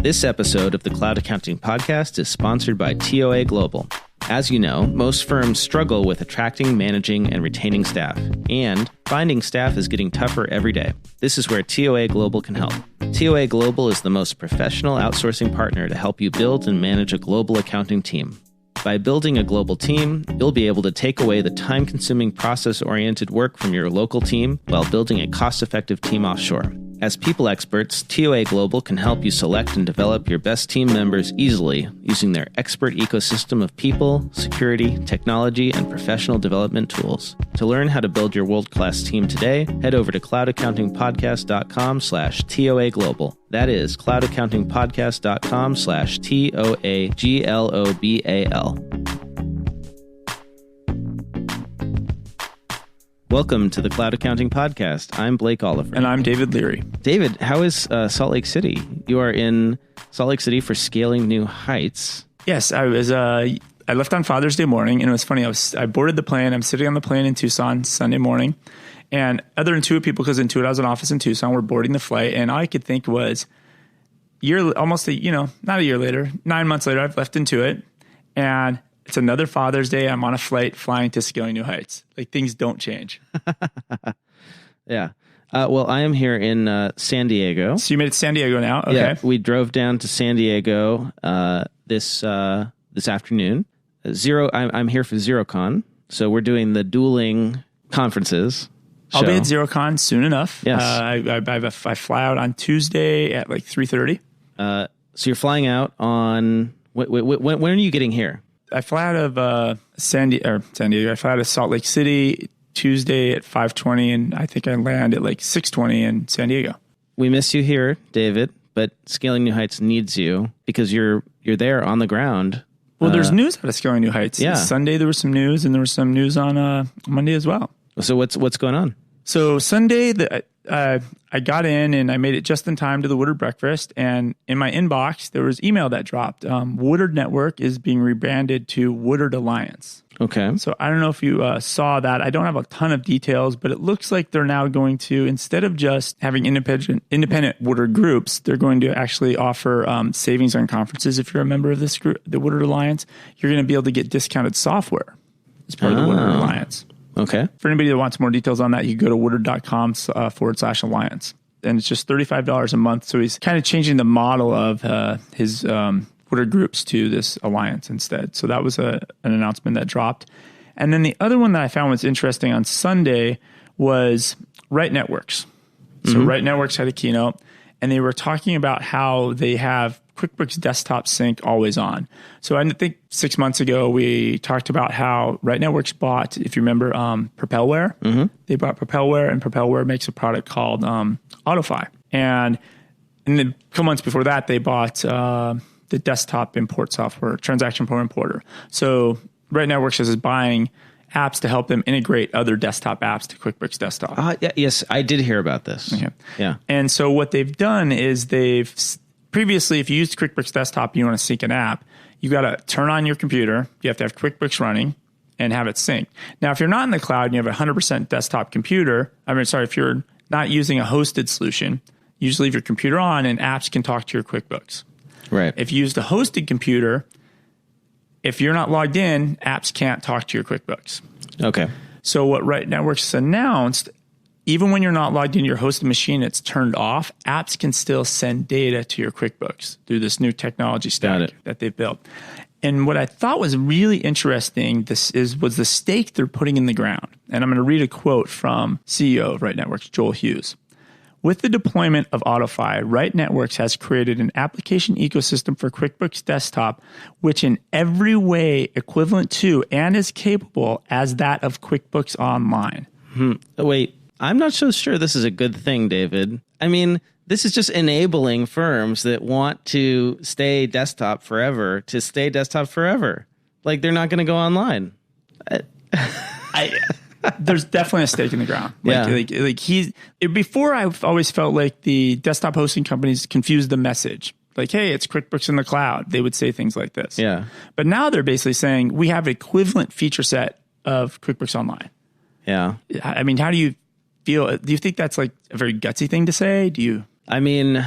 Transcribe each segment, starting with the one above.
This episode of the Cloud Accounting Podcast is sponsored by TOA Global. As you know, most firms struggle with attracting, managing, and retaining staff. And finding staff is getting tougher every day. This is where TOA Global can help. TOA Global is the most professional outsourcing partner to help you build and manage a global accounting team. By building a global team, you'll be able to take away the time-consuming, process-oriented work from your local team while building a cost-effective team offshore. As people experts, TOA Global can help you select and develop your best team members easily using their expert ecosystem of people, security, technology, and professional development tools. To learn how to build your world-class team today, head over to cloudaccountingpodcast.com/TOA Global. That is cloudaccountingpodcast.com/TOAGLOBAL. Welcome to the Cloud Accounting Podcast. I'm Blake Oliver. And I'm David Leary. David, how is Salt Lake City? You are in Salt Lake City for Scaling New Heights. Yes, I was. I left on Father's Day morning, and it was funny. I boarded the plane. I'm sitting on the plane in Tucson Sunday morning, and other Intuit people, because Intuit has an office in Tucson, were boarding the flight, and all I could think was, not a year later, 9 months later, I've left Intuit, and it's another Father's Day. I'm on a flight flying to Scaling New Heights. Like, things don't change. Yeah. Well, I am here in San Diego. So you made it to San Diego now? Okay. Yeah, we drove down to San Diego this afternoon. I'm here for ZeroCon. So we're doing the dueling conferences. I'll be at ZeroCon soon enough. Yes. I fly out on Tuesday at like 3:30. So you're flying out on... When are you getting here? I fly out of San Diego. I fly out of Salt Lake City Tuesday at 5:20, and I think I land at like 6:20 in San Diego. We miss you here, David, but Scaling New Heights needs you because you're there on the ground. Well, there's news out of Scaling New Heights. Yeah. Sunday there was some news, and there was some news on Monday as well. So what's going on? So Sunday, I got in and I made it just in time to the Woodard breakfast. And in my inbox, there was email that dropped. Woodard Network is being rebranded to Woodard Alliance. Okay. So I don't know if you saw that. I don't have a ton of details, but it looks like they're now going to, instead of just having independent Woodard groups, they're going to actually offer savings on conferences. If you're a member of this group, the Woodard Alliance, you're going to be able to get discounted software as part of the Woodard Alliance. Okay. For anybody that wants more details on that, you can go to woodard.com/alliance. And it's just $35 a month. So he's kind of changing the model of his Woodard groups to this alliance instead. So that was an announcement that dropped. And then the other one that I found was interesting on Sunday was Right Networks. So Right Networks had a keynote, and they were talking about how they have QuickBooks Desktop Sync always on. So I think 6 months ago, we talked about how Right Networks bought, if you remember, Propelware. Mm-hmm. They bought Propelware, and Propelware makes a product called Autofi. And a couple months before that, they bought the desktop import software, Transaction Pro Importer. So Right Networks is buying apps to help them integrate other desktop apps to QuickBooks Desktop. Yes, I did hear about this. Okay. Yeah. And so what they've done is previously, if you used QuickBooks Desktop, you want to sync an app, you got to turn on your computer. You have to have QuickBooks running and have it synced. Now, if you're not in the cloud and you have a 100% desktop computer, if you're not using a hosted solution, you just leave your computer on and apps can talk to your QuickBooks. Right. If you used a hosted computer, if you're not logged in, apps can't talk to your QuickBooks. Okay. So what Right Networks announced, even when you're not logged in your hosted machine, it's turned off, apps can still send data to your QuickBooks through this new technology stack that they've built. And what I thought was really interesting was the stake they're putting in the ground. And I'm going to read a quote from CEO of Right Networks, Joel Hughes. With the deployment of Autofi, Right Networks has created an application ecosystem for QuickBooks Desktop, which in every way equivalent to and is capable as that of QuickBooks Online. Wait. I'm not so sure this is a good thing, David. I mean, this is just enabling firms that want to stay desktop forever to stay desktop forever. Like, they're not going to go online. There's definitely a stake in the ground. Before, I've always felt like the desktop hosting companies confused the message. Like, hey, it's QuickBooks in the cloud. They would say things like this. Yeah. But now they're basically saying we have equivalent feature set of QuickBooks Online. Yeah. I mean, how do you feel? Do you think that's like a very gutsy thing to say? Do you? I mean,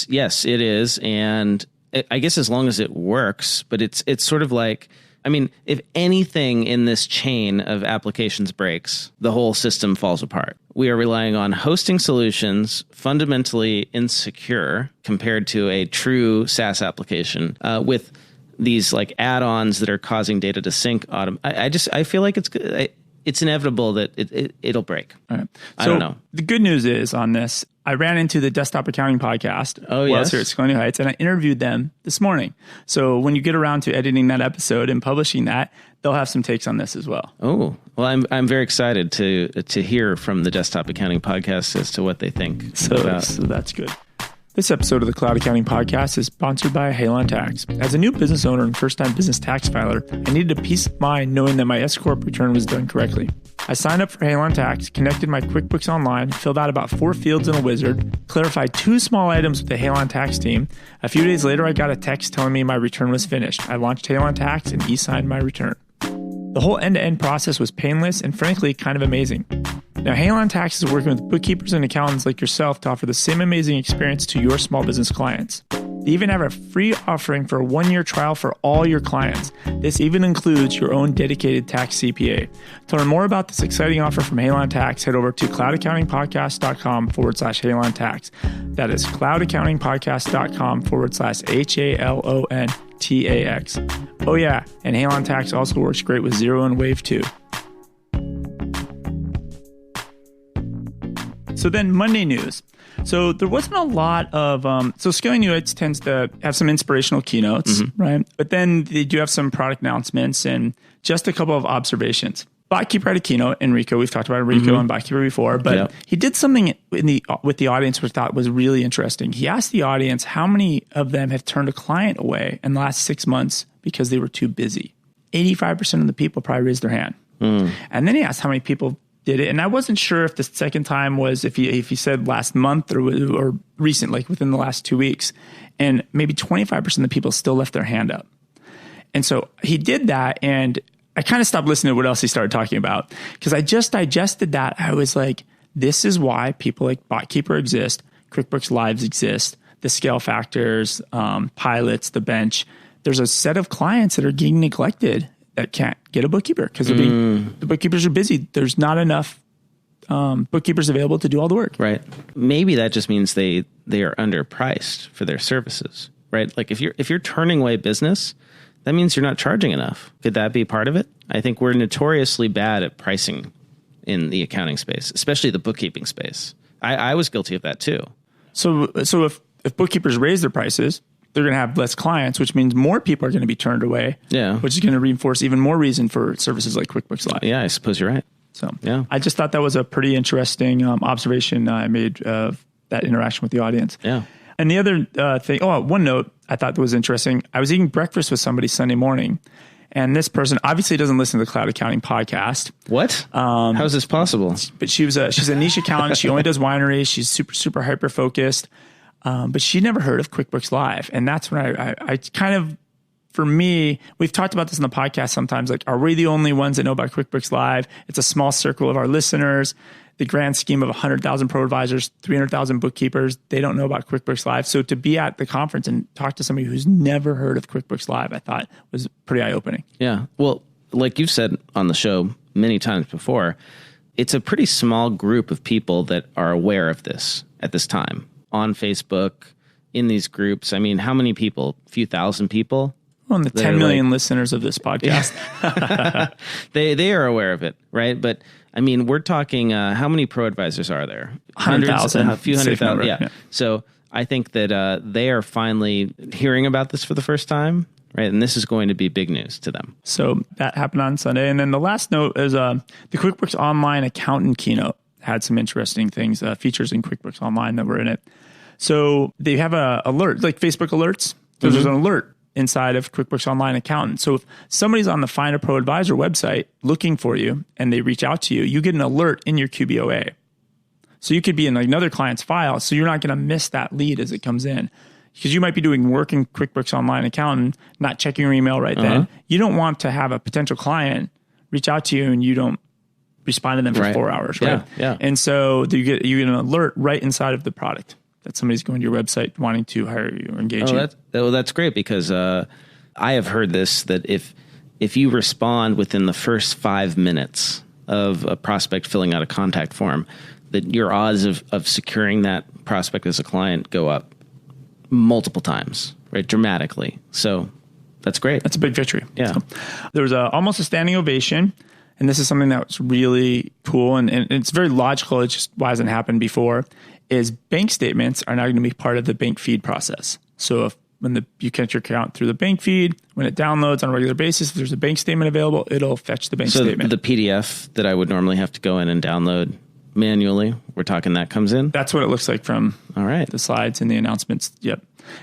Yes, it is. And I guess as long as it works, but it's sort of like, I mean, if anything in this chain of applications breaks, the whole system falls apart. We are relying on hosting solutions, fundamentally insecure compared to a true SaaS application, with these like add-ons that are causing data to sync. I feel like it's inevitable that it'll break. All right. I don't know. The good news is on this, I ran into the Desktop Accounting Podcast. Oh, while I yes. was here at Scaling Heights, and I interviewed them this morning. So when you get around to editing that episode and publishing that, they'll have some takes on this as well. Oh, well, I'm very excited to hear from the Desktop Accounting Podcast as to what they think. So that's good. This episode of the Cloud Accounting Podcast is sponsored by Halon Tax. As a new business owner and first-time business tax filer, I needed a peace of mind knowing that my S-Corp return was done correctly. I signed up for Halon Tax, connected my QuickBooks Online, filled out about 4 fields in a wizard, clarified 2 small items with the Halon Tax team. A few days later, I got a text telling me my return was finished. I launched Halon Tax and e-signed my return. The whole end-to-end process was painless and frankly kind of amazing. Now, Halon Tax is working with bookkeepers and accountants like yourself to offer the same amazing experience to your small business clients. They even have a free offering for a 1-year trial for all your clients. This even includes your own dedicated tax CPA. To learn more about this exciting offer from Halon Tax, head over to cloudaccountingpodcast.com/Halon Tax. That is cloudaccountingpodcast.com/HALON TAX. Oh yeah, and Halon Tax also works great with Xero and Wave too. So then Monday news. So there wasn't a lot of, so Scaling New Heights tends to have some inspirational keynotes, right? But then they do have some product announcements and just a couple of observations. BotKeeper had a keynote, Enrico. We've talked about Enrico and BotKeeper before, but he did something with the audience which I thought was really interesting. He asked the audience how many of them have turned a client away in the last 6 months because they were too busy. 85% of the people probably raised their hand. And then he asked how many people did it, and I wasn't sure if the second time was if he said last month or recent, like within the last 2 weeks, and maybe 25% of the people still left their hand up. And so he did that, and I kind of stopped listening to what else he started talking about because I just digested that. I was like, this is why people like BotKeeper exist, QuickBooks Lives exist, the scale factors, pilots, the bench. There's a set of clients that are getting neglected that can't get a bookkeeper because the bookkeepers are busy. There's not enough bookkeepers available to do all the work. Right. Maybe that just means they are underpriced for their services, right? Like if you're turning away business, that means you're not charging enough. Could that be part of it? I think we're notoriously bad at pricing in the accounting space, especially the bookkeeping space. I was guilty of that too. So if bookkeepers raise their prices, they're going to have less clients, which means more people are going to be turned away, which is going to reinforce even more reason for services like QuickBooks Live. Yeah, I suppose you're right. So I just thought that was a pretty interesting observation I made of that interaction with the audience. Yeah. And the other thing, one note I thought that was interesting. I was eating breakfast with somebody Sunday morning, and this person obviously doesn't listen to the Cloud Accounting Podcast. What? How is this possible? But she's a niche accountant. She only does wineries. She's super, super hyper-focused. But she never heard of QuickBooks Live. And that's when I kind of, for me, we've talked about this in the podcast sometimes, like, are we the only ones that know about QuickBooks Live? It's a small circle of our listeners. The grand scheme of 100,000 pro advisors, 300,000 bookkeepers, they don't know about QuickBooks Live. So to be at the conference and talk to somebody who's never heard of QuickBooks Live, I thought was pretty eye-opening. Yeah. Well, like you've said on the show many times before, it's a pretty small group of people that are aware of this at this time on Facebook, in these groups. I mean, how many people? A few thousand people? Well, the 10 million listeners of this podcast. They are aware of it, right? But I mean, we're talking, how many pro advisors are there? 100,000. A few 100,000. Yeah. So I think that they are finally hearing about this for the first time, right? And this is going to be big news to them. So that happened on Sunday. And then the last note is the QuickBooks Online Accountant keynote had some interesting things, features in QuickBooks Online that were in it. So they have a alert, like Facebook alerts. There's an alert inside of QuickBooks Online Accountant. So if somebody's on the Find a Pro Advisor website looking for you and they reach out to you, you get an alert in your QBOA. So you could be in another client's file, so you're not going to miss that lead as it comes in. Because you might be doing work in QuickBooks Online Accountant, not checking your email right then. You don't want to have a potential client reach out to you and you don't respond to them for 4 hours, right? Yeah. And so you get an alert right inside of the product. that somebody's going to your website wanting to hire you or engage you. That's great, because I have heard this, that if you respond within the first 5 minutes of a prospect filling out a contact form, that your odds of securing that prospect as a client go up multiple times, right? Dramatically. So that's great. That's a big victory. Yeah. So, there was almost a standing ovation. And this is something that was really cool. And it's very logical. It just hasn't happened before. Is bank statements are now going to be part of the bank feed process. So when you connect your account through the bank feed, when it downloads on a regular basis, if there's a bank statement available, it'll fetch the bank statement. So the PDF that I would normally have to go in and download manually, we're talking that comes in? That's what it looks like from the slides and the announcements. Yep.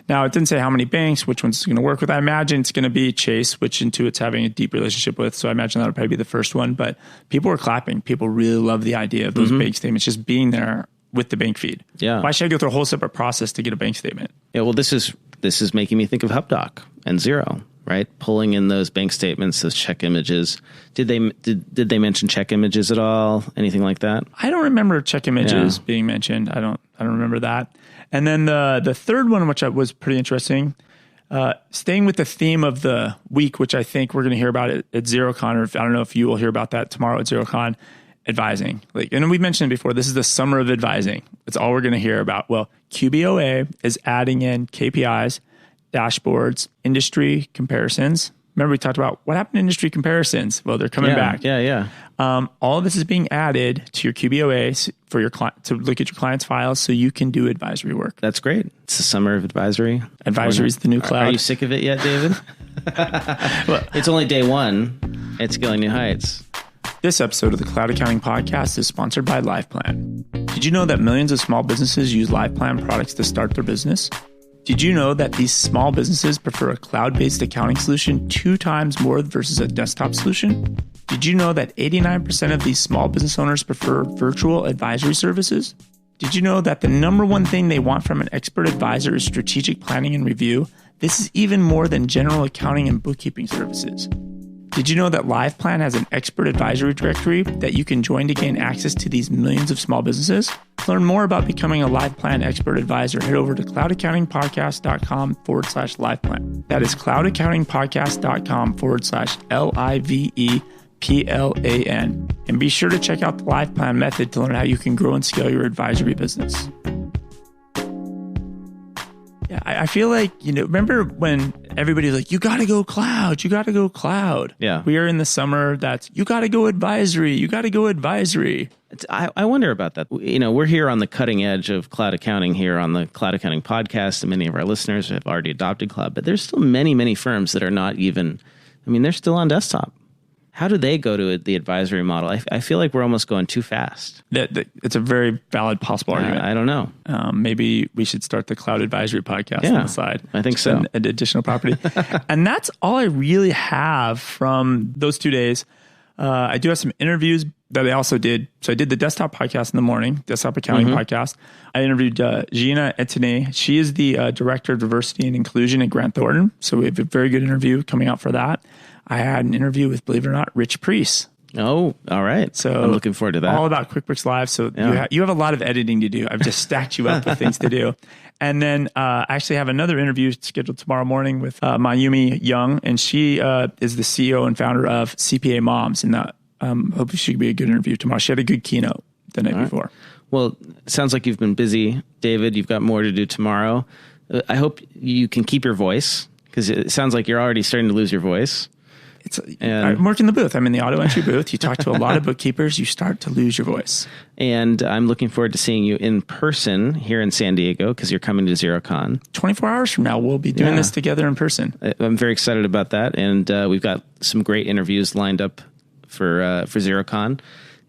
Now, it didn't say how many banks, which one's going to work with. I imagine it's going to be Chase, which Intuit's having a deep relationship with. So I imagine that would probably be the first one. But people were clapping. People really love the idea of those bank statements just being there with the bank feed. Yeah. Why should I go through a whole separate process to get a bank statement? Yeah, well, this is making me think of HubDoc and Xero, right? Pulling in those bank statements, those check images. Did they mention check images at all? Anything like that? I don't remember check images being mentioned. I don't remember that. And then the third one, which was pretty interesting, staying with the theme of the week, which I think we're going to hear about at XeroCon, or I don't know if you will hear about that tomorrow at XeroCon, advising. And we mentioned it before, this is the summer of advising. It's all we're going to hear about. Well, QBOA is adding in KPIs, dashboards, industry comparisons. Remember, we talked about what happened to industry comparisons. Well, they're coming back. Yeah. All of this is being added to your QBOA for your client to look at your client's files, so you can do advisory work. That's great. It's the summer of advisory. Advisory is the new cloud. Are you sick of it yet, David? Well, it's only day one. It's scaling new heights. This episode of the Cloud Accounting Podcast is sponsored by LivePlan. Did you know that millions of small businesses use LivePlan products to start their business? Did you know that these small businesses prefer a cloud-based accounting solution 2 times more versus a desktop solution? Did you know that 89% of these small business owners prefer virtual advisory services? Did you know that the number one thing they want from an expert advisor is strategic planning and review? This is even more than general accounting and bookkeeping services. Did you know that LivePlan has an expert advisory directory that you can join to gain access to these millions of small businesses? To learn more about becoming a LivePlan expert advisor, head over to cloudaccountingpodcast.com/LivePlan. That is cloudaccountingpodcast.com/LivePlan. And be sure to check out the LivePlan method to learn how you can grow and scale your advisory business. Yeah, I feel like, remember when everybody's like, you got to go cloud, you got to go cloud. Yeah. We are in the summer that's, you got to go advisory, you got to go advisory. I wonder about that. We're here on the cutting edge of cloud accounting here on the Cloud Accounting Podcast, and many of our listeners have already adopted cloud, but there's still many, many firms that are not even, they're still on desktop. How do they go to the advisory model? I feel like we're almost going too fast. It's a very valid possible argument. I don't know. Maybe we should start the Cloud Advisory Podcast on the side. I think so. An additional property. And that's all I really have from those 2 days. I do have some interviews that I also did. So I did the Desktop Podcast in the morning, Desktop Accounting Podcast. I interviewed Gina Etienne. She is the Director of Diversity and Inclusion at Grant Thornton. So we have a very good interview coming out for that. I had an interview with, believe it or not, Rich Priest. Oh, all right. So I'm looking forward to that. All about QuickBooks Live. So you have a lot of editing to do. I've just stacked you up with things to do. And then I actually have another interview scheduled tomorrow morning with Mayumi Young, and she is the CEO and founder of CPA Moms. And hopefully she could be a good interview tomorrow. She had a good keynote the night before. Well, it sounds like you've been busy, David. You've got more to do tomorrow. I hope you can keep your voice, because it sounds like you're already starting to lose your voice. I'm working the booth. I'm in the auto entry booth. You talk to a lot of bookkeepers, you start to lose your voice. And I'm looking forward to seeing you in person here in San Diego, because you're coming to XeroCon. 24 hours from now, we'll be doing this together in person. I'm very excited about that. And we've got some great interviews lined up for XeroCon.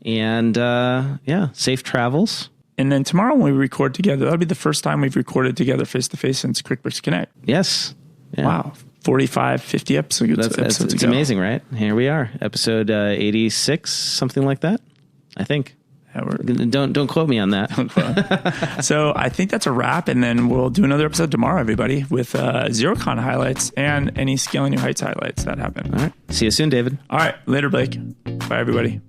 And safe travels. And then tomorrow when we record together, that'll be the first time we've recorded together face-to-face since QuickBooks Connect. Yes. Yeah. Wow. 45, 50 episodes. It's amazing, right? Here we are, episode 86, something like that, I think. Yeah, don't quote me on that. So I think that's a wrap, and then we'll do another episode tomorrow, everybody, with XeroCon highlights and any Scaling New Heights highlights that happen. All right. See you soon, David. All right. Later, Blake. Bye, everybody.